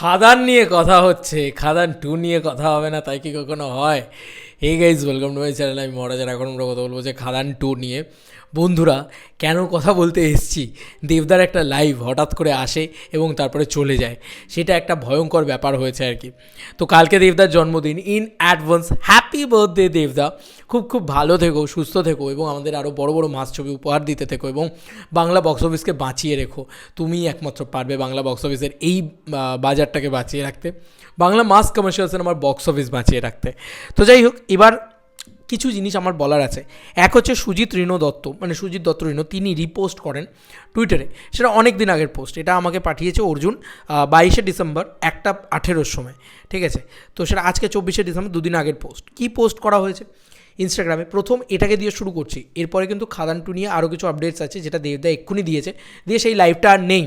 খাদান নিয়ে কথা হচ্ছে, খাদান 2 নিয়ে কথা হবে না, তাই কি কখনো হয়? Hey guys, welcome to my channel. আমি মহারাজার। এখন আমরা কথা বলবো যে খাদান 2 নিয়ে। বন্ধুরা, কেন কথা বলতে এসছি, দেবদার একটা লাইভ হঠাৎ করে আসে এবং তারপরে চলে যায়, সেটা একটা ভয়ঙ্কর ব্যাপার হয়েছে আর কি। তো কালকে দেবদার জন্মদিন, ইন অ্যাডভান্স হ্যাপি বার্থডে দেবদা। খুব খুব ভালো থেকো, সুস্থ থেকো এবং আমাদের আরও বড় বড় মাস ছবি উপহার দিতে থেকো এবং বাংলা বক্স অফিসকে বাঁচিয়ে রেখো। তুমিই একমাত্র পারবে বাংলা বক্স অফিসের এই বাজারটাকে বাঁচিয়ে রাখতে, বাংলা মাস কমার্শিয়াল সিনেমার বক্স অফিস বাঁচিয়ে রাখতে। তো যাই হোক, এবার কিছু জিনিস আমার বলার আছে। এক হচ্ছে সুজিত ঋণ দত্ত, মানে সুজিত দত্ত ঋণ, তিনি রিপোস্ট করেন টুইটারে। সেটা অনেক দিন আগের পোস্ট, এটা আমাকে পাঠিয়েছে অর্জুন 22শে ডিসেম্বর 1:18 সময়, ঠিক আছে। তো সেটা আজকে 24শে ডিসেম্বর, দুদিন আগের পোস্ট। কি পোস্ট করা হয়েছে ইনস্টাগ্রামে? প্রথম এটাকে দিয়ে শুরু করছি, এরপরে কিন্তু খাদান 2 নিয়ে আরও কিছু আপডেটস আছে, যেটা দেবদা এক্ষুনি দিয়েছে, দিয়ে সেই লাইভটা আর নেই।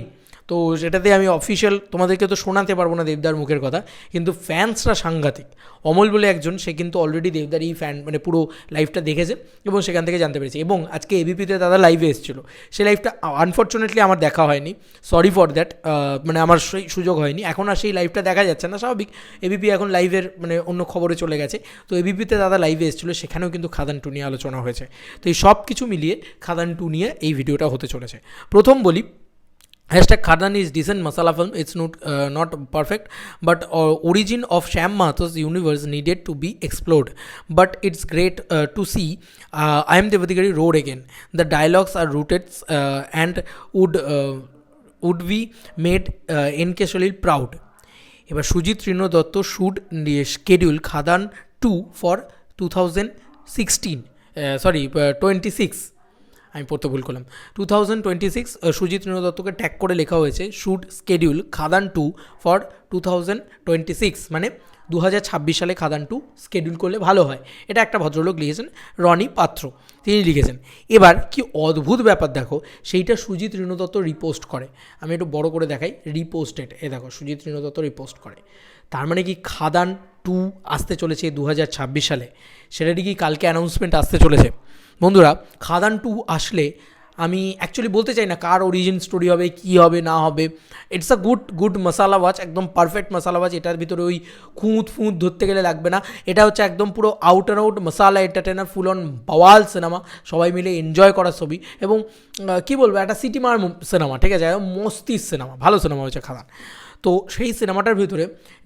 তো সেটাতে আমি অফিসিয়াল তোমাদেরকে তো শোনাতে পারবো না দেবদার মুখের কথা, কিন্তু ফ্যান্সরা সাংঘাতিক। অমল বলে একজন, সে কিন্তু অলরেডি দেবদার এই ফ্যান, মানে পুরো লাইভটা দেখেছে এবং সেখান থেকে জানতে পেরেছে। এবং আজকে এবিপিতে দাদা লাইভে এসেছিলো, সেই লাইভটা আনফর্চুনেটলি আমার দেখা হয়নি, সরি ফর দ্যাট। মানে আমার সেই সুযোগ হয়নি, এখন আর সেই লাইভটা দেখা যাচ্ছে না, স্বাভাবিক। এবিপি এখন লাইভের মানে অন্য খবরে চলে গেছে। তো এবিপিতে দাদা লাইভে এসেছিলো, সেখানেও কিন্তু খাদান 2 নিয়ে আলোচনা হয়েছে। তো এই সব কিছু মিলিয়ে খাদান 2 নিয়ে এই ভিডিওটা হতে চলেছে। প্রথম বলি, #Khadan is decent masala film. It's not perfect, but origin of Shyam Mathur's universe needed to be explored. But it's great to see I Am Devadigari roar again. The dialogues are rooted and would be made N.K. Sholil proud. এবার সুজিত ঋণ Dutta should schedule Khadaan 2 for 26, আমি পড়তে ভুল করলাম, 2026। সুজিত ঋণ দত্তকে tag করে লেখা হয়েছে শুড স্কেডিউল খাদান 2 ফর 2026, মানে 2026 সালে খাদান 2 স্কেডিউল করলে ভালো হয়। এটা একটা ভদ্রলোক লিখেছেন, রনি পাত্র, তিনি লিখেছেন। এবার কি অদ্ভুত ব্যাপার দেখো, সেইটা সুজিত ঋণ দত্ত রিপোস্ট করে। আমি একটু বড় করে দেখাই, রিপোস্টেড, এ দেখো সুজিত ঋণ দত্ত রিপোস্ট করে। তার মানে কি খাদান 2 আসতে চলেছে 2026 সালে, সেটারই কি কালকে অ্যানাউন্সমেন্ট আসতে চলেছে। বন্ধুরা, খাদান 2 আসলে আমি অ্যাকচুয়ালি বলতে চাই না কার অরিজিন স্টোরি হবে, কী হবে না হবে। It's a good masala watch, একদম পারফেক্ট মশালা ওয়াচ। এটার ভিতরে ওই খুঁত ধরতে গেলে লাগবে না। এটা হচ্ছে একদম পুরো out and out masala entertainer, full on bowel cinema, সবাই মিলে এনজয় করার ছবি। এবং কী বলবো, একটা সিটি মার সিনেমা, ঠিক আছে, মস্তির সিনেমা, ভালো সিনেমা হয়েছে খাদান। তো সেই সিনেমাটার ভিতরে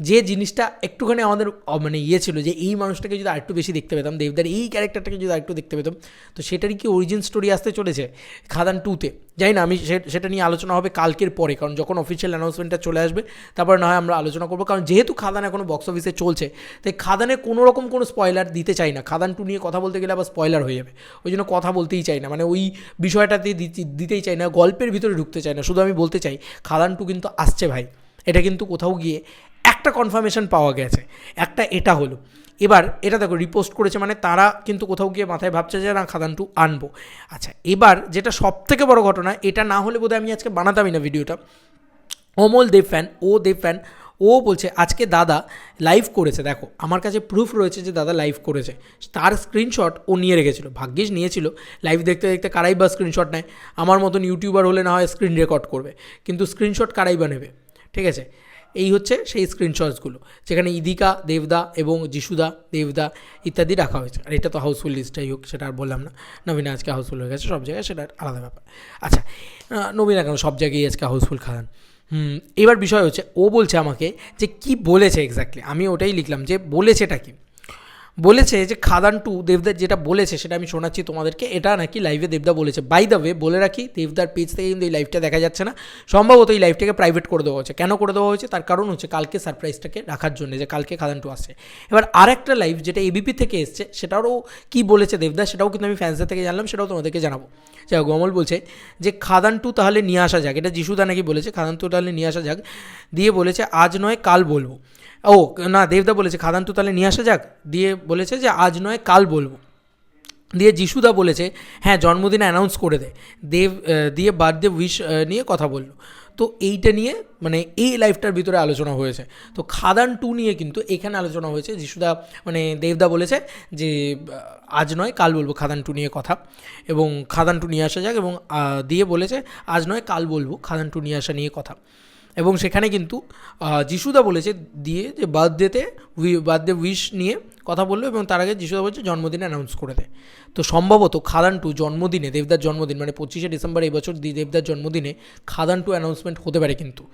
যে জিনিসটা একটুখানি আমাদের মানে ছিল, যে এই মানুষটাকে যদি আরেকটু বেশি দেখতে পেতাম, দেবদার এই ক্যারেক্টারটাকে যদি আরেকটু দেখতে পেতাম, তো সেটারই কি অরিজিন স্টোরি আসতে চলেছে খাদান 2-তে। জানি না, আমি সেটা নিয়ে আলোচনা হবে কালকের পরে, কারণ যখন অফিসিয়াল অ্যানাউন্সমেন্টটা চলে আসবে তারপরে না হয় আমরা আলোচনা করবো। কারণ যেহেতু খাদান এখনও বক্স অফিসে চলছে, তাই খাদানে কোনো রকম কোনো স্পয়লার দিতে চাই না। খাদান 2 নিয়ে কথা বলতে গেলে আবার স্পয়লার হয়ে যাবে, ওই জন্য কথা বলতেই চাই না, মানে ওই বিষয়টাতে দিতেই চাই না, গল্পের ভিতরে ঢুকতে চাই না। শুধু আমি বলতে চাই খাদান 2 কিন্তু আসছে ভাই, এটা কিন্তু কোথাও গিয়ে একটা কনফার্মেশন পাওয়া গেছে, এটা হলো। এবার এটা দেখো রিপোস্ট করেছে, মানে তারা কিন্তু কোথাও গিয়ে মাথায় ভাবছে যে না খাদান 2 আনবো। আচ্ছা, এবার যেটা সবথেকে বড় ঘটনা, এটা না হলে বোধহয় আমি আজকে বানাতামই না ভিডিওটা। অমল দেব ফ্যান ও বলছে আজকে দাদা লাইভ করেছে। দেখো আমার কাছে প্রুফ রয়েছে যে দাদা লাইভ করেছে, তার স্ক্রিনশট ও নিয়ে রেখেছিল, ভাগ্যিস নিয়েছিল। লাইভ দেখতে দেখতে কারাই বা স্ক্রিনশট নেয়? আমার মতন ইউটিউবার হলে না হয় স্ক্রিন রেকর্ড করবে, কিন্তু স্ক্রিনশট কারাই বা নেবে, ঠিক আছে। এই হচ্ছে সেই স্ক্রিনশটসগুলো, যেখানে ইদিকা, দেবদা এবং যিশুদা, দেবদা ইত্যাদি রাখা হয়েছে। আর এটা তো হাউসফুল লিস্ট, যাই হোক সেটা আর বললাম না। নবীনা আজকে হাউসফুল হয়ে গেছে সব জায়গায়, সেটা আলাদা ব্যাপার। আচ্ছা, নবীনা কেন, সব জায়গায় আজকে হাউসফুল খাদান। এবার বিষয় হচ্ছে, ও বলছে আমাকে যে কি বলেছে এক্স্যাক্টলি, আমি ওটাই লিখলাম যে বলেছেটা কি। বলেছে যে খাদান 2 দেবদার যেটা বলেছে সেটা আমি শোনাচ্ছি তোমাদেরকে। এটা নাকি লাইভে দেবদা বলেছে। বাই দ্য ওয়ে বলে রাখি, দেবদার পেজ থেকে কিন্তু এই লাইভটা দেখা যাচ্ছে না, সম্ভবত এই লাইভটাকে প্রাইভেট করে দেওয়া হয়েছে। কেন করে দেওয়া হয়েছে? তার কারণ হচ্ছে কালকে সারপ্রাইজটাকে রাখার জন্য, যে কালকে খাদান 2 আসছে। এবার আরেকটা লাইভ যেটা এবিপি থেকে এসছে, সেটারও কি বলেছে দেবদা, সেটাও কিন্তু আমি ফ্যান্সদের থেকে জানলাম, সেটাও তোমাদেরকে জানাবো। যাই হোক, অমল বলছে যে খাদান 2 তাহলে নিয়ে আসা যাক, এটা যিশুদা নাকি বলেছে, খাদান 2 তাহলে নিয়ে আসা যাক, দিয়ে বলেছে আজ নয় কাল বলবো। ও না, দেবদা বলেছে খাদান 2 তাহলে নিয়ে আসা যাক, দিয়ে বলেছে যে আজ নয় কাল বলবো। দিয়ে যিশুদা বলেছে হ্যাঁ জন্মদিনে অ্যানাউন্স করে দে। দিয়ে বার্থডে উইশ নিয়ে কথা বললো। তো এইটা নিয়ে মানে এই লাইফটার ভিতরে আলোচনা হয়েছে। তো খাদান 2 নিয়ে কিন্তু এখানে আলোচনা হয়েছে। যিশুদা মানে দেবদা বলেছে যে আজ নয় কাল বলবো খাদান 2 নিয়ে কথা, এবং খাদান 2 নিয়ে আসা যাক, এবং দিয়ে বলেছে আজ নয় কাল বলবো খাদান 2 নিয়ে আসা নিয়ে কথা। এবং সেখানে কিন্তু যিশুদা বলেছে দিয়ে যে বার্থডে উইশ নিয়ে কথা বললো, এবং তার আগে যিশুদা বলছে জন্মদিনে অ্যানাউন্স করে দেয়। তো সম্ভবত খাদান 2 জন্মদিনে, দেবদার জন্মদিন মানে 25শে ডিসেম্বর এই বছর দেবদার জন্মদিনে খাদান 2 অ্যানাউন্সমেন্ট হতে পারে। কিন্তু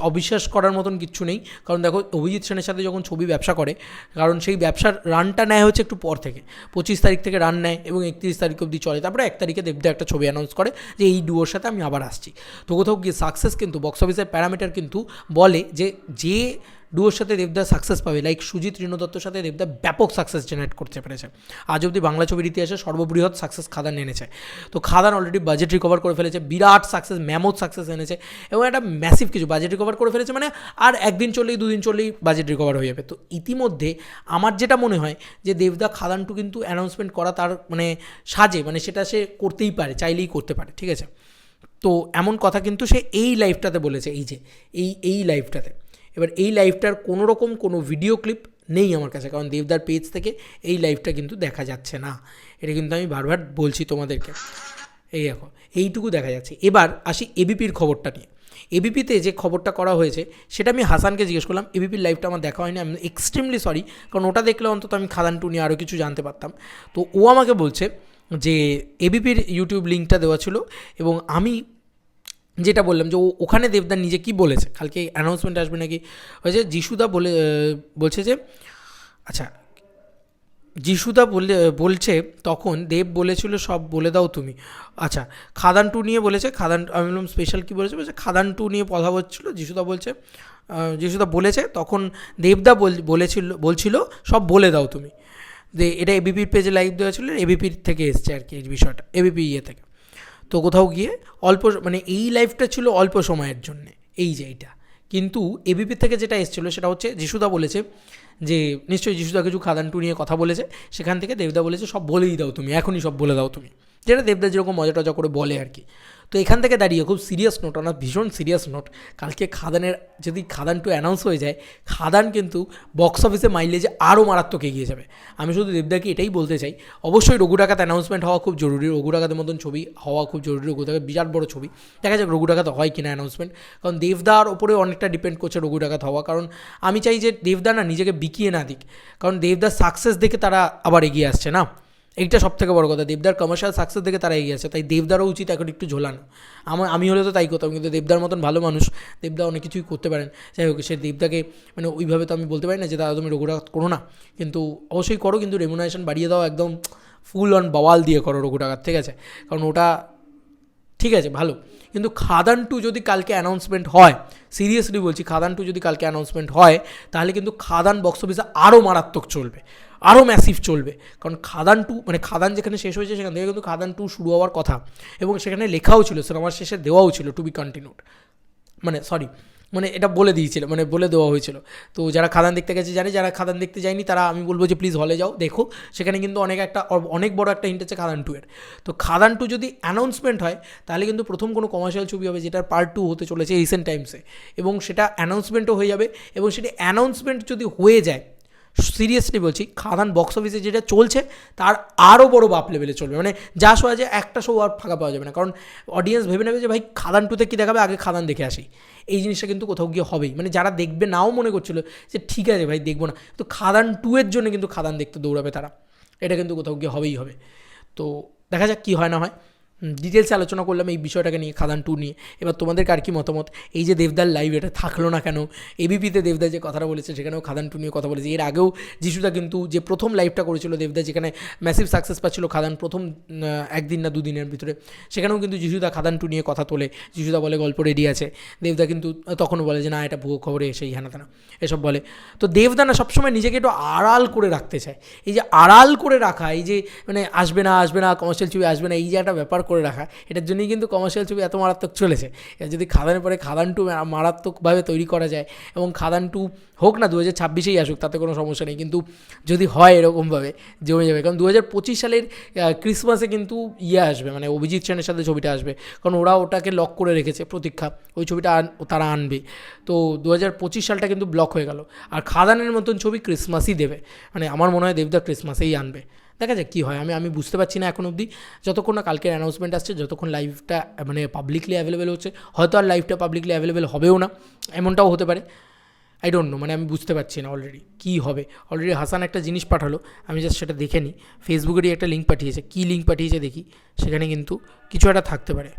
অবিশ্বাস করার মতন কিচ্ছু নেই, কারণ দেখো অভিজিৎ সেনের সাথে যখন ছবি ব্যবসা করে, কারণ সেই ব্যবসার রানটা নেয় হচ্ছে একটু পর থেকে, 25 তারিখ থেকে রান নেয় এবং 31 তারিখ অবধি চলে, তারপরে 1 তারিখে দেবদা একটা ছবি অ্যানাউন্স করে যে এই ডুয়োর সাথে আমি আবার আসছি। তো কোথাও গিয়ে সাকসেস কিন্তু বক্স অফিসের প্যারামিটার কিন্তু বলে যে ডুয়োর সাথে দেবদা সাকসেস পাবে, লাইক সুজিত ঋণ দত্তর সাথে দেবদা ব্যাপক সাকসেস জেনারেট করতে পেরেছে। আজ অবধি বাংলা ছবির ইতিহাসে সর্ববৃহৎ সাকসেস খাদান এনেছে। তো খাদান অলরেডি বাজেট রিকভার করে ফেলেছে, বিরাট সাকসেস, ম্যামথ সাকসেস এনেছে, এবং একটা ম্যাসিভ কিছু বাজেট রিকভার করে ফেলেছে, মানে আর একদিন চললেই 2 দিন চললেই বাজেট রিকভার হয়ে যাবে। তো ইতিমধ্যে আমার যেটা মনে হয় যে দেবদা খাদান 2 কিন্তু অ্যানাউন্সমেন্ট করা তার মানে সাজে, মানে সেটা সে করতেই পারে, চাইলেই করতে পারে, ঠিক আছে। তো এমন কথা কিন্তু সে এই লাইভটাতে বলেছে, এই যে এই লাইভটাতে। এবার এই লাইভটার কোনো রকম কোনো ভিডিও ক্লিপ নেই আমার কাছে, কারণ দেবদার পেজ থেকে এই লাইভটা কিন্তু দেখা যাচ্ছে না, এটা কিন্তু আমি বারবার বলছি তোমাদেরকে। এই দেখো এইটুকু দেখা যাচ্ছে। এবার আসি এবিপির খবরটা নিয়ে। এবিপিতে যে খবরটা করা হয়েছে সেটা আমি হাসানকে জিজ্ঞেস করলাম, এবিপির লাইভটা আমার দেখা হয়নি, আমি এক্সট্রিমলি সরি, কারণ ওটা দেখলে অন্তত আমি খাদান 2 নিয়ে আরও কিছু জানতে পারতাম। তো ও আমাকে বলছে যে এবিপির ইউটিউব লিঙ্কটা দেওয়া ছিল, এবং আমি যেটা বললাম যে ওখানে দেবদা নিজে কি বলেছে, কালকে অ্যানাউন্সমেন্ট আসবে নাকি হয়েছে, যিশুদা বলছে যে আচ্ছা যিশুদা বলছে তখন দেব বলেছিল সব বলে দাও তুমি। আচ্ছা খাদান 2 নিয়ে বলেছে, আমি বললাম স্পেশাল কী বলেছে, খাদান 2 নিয়ে কথা বলছিল, যিশুদা বলেছে তখন দেবদা বলছিল সব বলে দাও তুমি। যে এটা এবিপির পেজে লাইভ দেওয়া ছিল, এবিপির থেকে এসছে আর কি এই বিষয়টা, এবিপি থেকে। তো কোথাও গিয়ে মানে এই লাইফটা ছিল অল্প সময়ের জন্যে, এই যে এইটা, কিন্তু এবিপি থেকে যেটা এসেছিলো সেটা হচ্ছে যিশুদা বলেছে যে নিশ্চয়ই যিশুদা কিছু খাদান 2 নিয়ে কথা বলেছে, সেখান থেকে দেবদা বলেছে সব বলেই দাও তুমি, এখনই সব বলে দাও তুমি, যেটা দেবদা যেরকম মজা টজা করে বলে আর কি। তো এখান থেকে দাঁড়িয়ে খুব সিরিয়াস নোট, আমার ভীষণ সিরিয়াস নোট, কালকে যদি খাদান 2 অ্যানাউন্স হয়ে যায়, খাদান কিন্তু বক্স অফিসে মাইলেজে আরও মারাত্মক এগিয়ে যাবে। আমি শুধু দেবদাকে এটাই বলতে চাই, অবশ্যই রঘু ডাকাত অ্যানাউন্সমেন্ট হওয়া খুব জরুরি, রঘু ডাকাতের মতন ছবি হওয়া খুব জরুরি, রঘু ডাকাত বিরাট বড় ছবি, দেখা যাক রঘু ডাকাত হয় কিনা অ্যানাউন্সমেন্ট, কারণ দেবদার ওপরে অনেকটা ডিপেন্ড করছে রঘু ডাকাত হওয়া। কারণ আমি চাই যে দেবদা না নিজেকে বিকিয়ে না দিক, কারণ দেবদার সাকসেস দেখে তারা আবার এগিয়ে আসছে না, এইটা সবথেকে বড় কথা। দেবদার কমার্শিয়াল সাকসেস দেখে তারা এগিয়ে আছে, তাই দেবদারও উচিত এখন একটু ঝোলানো। আমি হলে তো তাই করতাম, কিন্তু দেবদার মতন ভালো মানুষ, দেবদা অনেক কিছুই করতে পারেন। যাই হোক, সে দেবদাকে মানে ওইভাবে তো আমি বলতে পারি না যে দাদা তুমি রঘুটাঘাত করো না, কিন্তু অবশ্যই করো, কিন্তু রেমুনারেশন বাড়িয়ে দাও, একদম ফুল অন বাওয়াল দিয়ে করো রঘুটাঘাত, ঠিক আছে, কারণ ওটা ঠিক আছে ভালো। কিন্তু খাদান 2 যদি কালকে অ্যানাউন্সমেন্ট হয়, সিরিয়াসলি বলছি, খাদান 2 যদি কালকে অ্যানাউন্সমেন্ট হয়, তাহলে কিন্তু খাদান বক্স অফিসে আরও মারাত্মক চলবে, আরও ম্যাসিভ চলবে। কারণ খাদান 2 মানে খাদান যেখানে শেষ হয়েছে সেখান থেকে কিন্তু খাদান 2 শুরু হওয়ার কথা, এবং সেখানে লেখাও ছিল, সিনেমার শেষে দেওয়াও ছিল টু বি কন্টিনিউড, মানে এটা বলে দিয়েছিল, মানে বলে দেওয়া হয়েছিল। তো যারা খাদান দেখতে গেছে জানে, যারা খাদান দেখতে যায়নি তারা আমি বলবো যে প্লিজ হলে যাও, দেখো, সেখানে কিন্তু অনেক বড় একটা হিন্ট আছে খাদান 2 এর। তো খাদান 2 যদি অ্যানাউন্সমেন্ট হয়, তাহলে কিন্তু প্রথম কোনো কমার্শিয়াল ছবি হবে যেটার পার্ট 2 হতে চলেছে রিসেন্ট টাইমসে, এবং সেটা অ্যানাউন্সমেন্টও হয়ে যাবে, এবং সেটা অ্যানাউন্সমেন্ট যদি হয়ে যায়, সিরিয়াসলি বলছি, খাদান বক্স অফিসে যেটা চলছে তার আরও বড় বাপ লেভেলে চলবে, মানে যা শো আছে একটা শো আর ফাঁকা পাওয়া যাবে না, কারণ অডিয়েন্স ভেবে নেবে যে ভাই খাদান 2তে কী দেখাবে, আগে খাদান দেখে আসি। এই জিনিসটা কিন্তু কোথাও গিয়ে হবেই, মানে যারা দেখবে নাও মনে করছিল যে ঠিক আছে ভাই দেখবো না, তো খাদান 2 এর জন্য কিন্তু খাদান দেখতে দৌড়াবে তারা, এটা কিন্তু কোথাও গিয়ে হবেই হবে। তো দেখা যাক কী হয় না হয়, ডিটেলসে আলোচনা করলাম এই বিষয়টাকে নিয়ে, খাদান 2 নিয়ে। এবার তোমাদের কার কী মতামত, এই যে দেবদার লাইভ এটা থাকলো না কেন, এবিপিতে দেবদা যে কথাটা বলেছে সেখানেও খাদান 2 নিয়ে কথা বলেছে। এর আগেও যিশুদা কিন্তু যে প্রথম লাইভটা করেছিল দেবদা, যেখানে ম্যাসিভ সাকসেস পাচ্ছিল খাদান প্রথম 1 দিন না 2 দিনের ভিতরে, সেখানেও কিন্তু যিশুদা খাদান 2 নিয়ে কথা তোলে, যিশুদা বলে গল্প রেডি আছে, দেবদা কিন্তু তখনও বলে যে না এটা ভুয়ো খবরে সেই হেনাতেনা এসব বলে। তো দেবদা না সবসময় নিজেকে একটু আড়াল করে রাখতে চায়, এই যে আড়াল করে রাখা, এই যে মানে আসবে না কমার্শিয়াল ছবি আসবে না, এই যে একটা ব্যাপার করে রাখা, এটার জন্যই কিন্তু কমার্শিয়াল ছবি এত মারাত্মক চলেছে। যদি খাদানের পরে খাদান 2 মারাত্মকভাবে তৈরি করা যায়, এবং খাদান 2 হোক না 2026-এই আসুক, তাতে কোনো সমস্যা নেই, কিন্তু যদি হয় এরকমভাবে জমে যাবে। কারণ 2025 সালের ক্রিসমাসে কিন্তু আসবে, মানে অভিজিৎ সেনের সাথে ছবিটা আসবে, কারণ ওরা ওটাকে লক করে রেখেছে, প্রতীক্ষা, ওই ছবিটা তারা আনবে। তো 2025 সালটা কিন্তু ব্লক হয়ে গেল, আর খাদানের মতন ছবি ক্রিসমাসই দেবে, মানে আমার মনে হয় দেবদা ক্রিসমাসেই আনবে। দেখা যাক কী হয়। আমি বুঝতে পারছি না এখন অবধি, যতক্ষণ না কালকের অ্যানাউন্সমেন্ট আসছে, যতক্ষণ লাইভটা মানে পাবলিকলি অ্যাভেলেবেল হচ্ছে, হয়তো আর লাইভটা পাবলিকলি অ্যাভেলেবেল হবেও না, এমনটাও হতে পারে। আই ডোন্ট নো, মানে আমি বুঝতে পারছি না অলরেডি কী হবে। অলরেডি হাসান একটা জিনিস পাঠালো, আমি জাস্ট সেটা দেখে নিই। ফেসবুকেরই একটা লিঙ্ক পাঠিয়েছে, কী লিঙ্ক পাঠিয়েছে দেখি। সেখানে কিন্তু কিছু একটা থাকতে পারে।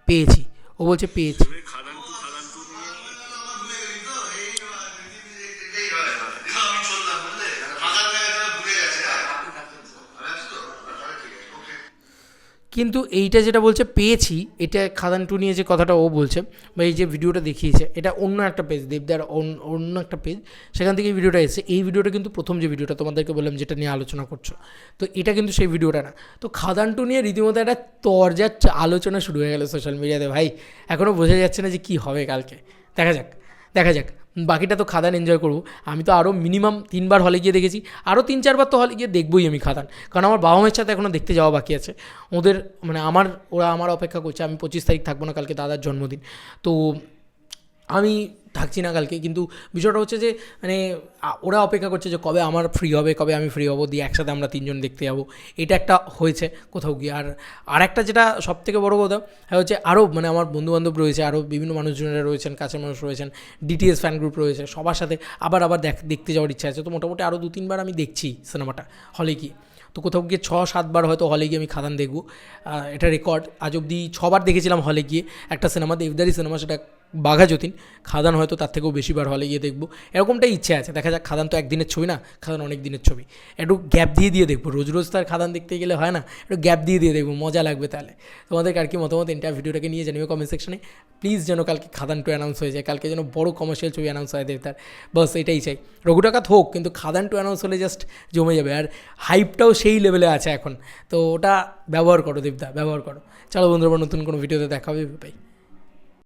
পেয়েছি, ও বলছে পেয়েছি। কিন্তু এইটা যেটা বলছে পেয়েছি, এটা খাদান টু নিয়ে যে কথাটা ও বলছে বা এই যে ভিডিওটা দেখিয়েছে, এটা অন্য একটা পেজ, দেবদার অন্য একটা পেজ, সেখান থেকে এই ভিডিওটা এসেছে। এই ভিডিওটা কিন্তু প্রথম যে ভিডিওটা তোমাদেরকে বললাম যেটা নিয়ে আলোচনা করছো, তো এটা কিন্তু সেই ভিডিওটা না। তো খাদান টু নিয়ে রীতিমতো একটা তরজার আলোচনা শুরু হয়ে গেল সোশ্যাল মিডিয়াতে। ভাই এখনও বোঝা যাচ্ছে না যে কী হবে কালকে। দেখা যাক, দেখা যাক। বাকিটা তো খাদান এনজয় করবো। আমি তো আরও মিনিমাম 3বার হলে গিয়ে দেখেছি, আরও 3-4বার তো হলে গিয়ে দেখবই আমি খাদান, কারণ আমার বাবা মায়ের সাথে এখনও দেখতে যাওয়া বাকি আছে। ওদের মানে ওরা আমার অপেক্ষা করছে। আমি 25 তারিখ থাকবো না, কালকে দাদার জন্মদিন, তো আমি থাকছি না কালকে। কিন্তু বিষয়টা হচ্ছে যে মানে ওরা অপেক্ষা করছে যে কবে আমার ফ্রি হবে, কবে আমি ফ্রি হব, দিয়ে একসাথে আমরা 3জন দেখতে যাবো। এটা একটা হয়েছে কোথাও গিয়ে। আর একটা যেটা সবথেকে বড় কথা হচ্ছে, আরও মানে আমার বন্ধুবান্ধব রয়েছে, আরও বিভিন্ন মানুষজনেরা রয়েছেন, কাছের মানুষ রয়েছেন, ডিটিএস ফ্যান গ্রুপ রয়েছে, সবার সাথে আবার দেখতে যাওয়ার ইচ্ছা আছে। তো মোটামুটি আরও 2-3বার আমি দেখছি সিনেমাটা হলে গিয়ে। তো কোথাও গিয়ে 6-7বার হয়তো হলে গিয়ে আমি খাদান দেখবো। এটা রেকর্ড, আজ অবধি 6বার দেখেছিলাম হলে গিয়ে একটা সিনেমা, দেবদারি সিনেমা, সেটা বাঘা যতীন। খাদান হয়তো তার থেকেও বেশিবার হলে গিয়ে দেখবো, এরকমটাই ইচ্ছে আছে। দেখা যাক, খাদান তো একদিনের ছবি না, খাদান অনেক দিনের ছবি। একটু গ্যাপ দিয়ে দেখবো, রোজ রোজ তার খাদান দেখতে গেলে হয় না, একটু গ্যাপ দিয়ে দেখবো, মজা লাগবে। তাহলে তোমাদের আর কি মতামত এন্টার ভিডিওটাকে নিয়ে জানিও কমেন্ট সেকশনে। প্লিজ যেন কালকে খাদান টু অ্যানাউন্স হয়ে যায়, কালকে যেন বড় কমার্শিয়াল ছবি অ্যানাউন্স হয় দেবতার, বাস এটাই চাই। রঘু ডাকাত হোক, কিন্তু খাদান টু অ্যানাউন্স হলে জাস্ট জমে যাবে। আর হাইপটাও সেই লেভেলে আছে এখন, তো ওটা ব্যবহার করো দেবদা, ব্যবহার করো। চলো বন্ধুরা, নতুন কোনো ভিডিওতে দেখা হবে, বাই।